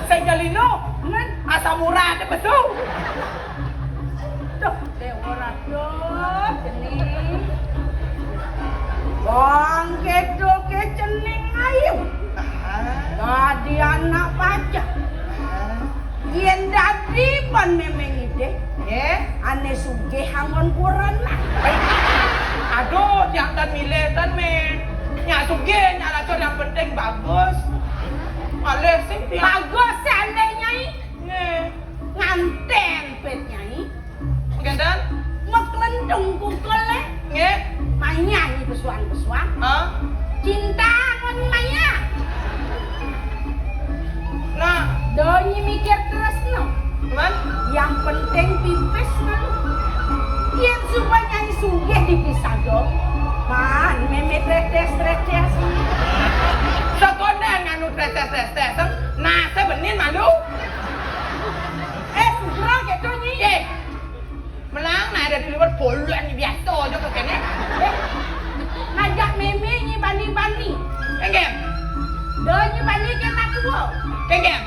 Saya galino. Men, Asam murah ada betul. tuh, dewa radio, cening. Bang kedo ke cening ayu. Jadi anak pajak. Yen dadi pan memeng ide. Ane sugih hangon kuran lah. Aduh, yang dan miletan men. Nyak suge, nyak racun yang penting bagus. Males sih. Bagus sale nyai. Nge. Nganten pet nyai. Gandan? Meklendung kukole. Nge. Main nyanyi besuan-besuan. Hah? Cinta ngon maya. Nah, Donyi mikir terus no. man? Yang penting pipis malu. Yen supaya nyanyi sugih dipisah dong. Man, memet retes-retes. Sekolah nganu tes-tes. Nah, saya benin malu. Sugro gitu nyi. Melang nah ada di luar boluan biasa aja kayaknya. Ngajak meme nyi bani-bani. Kengkem. Donyi bani kena tua. Kengkem.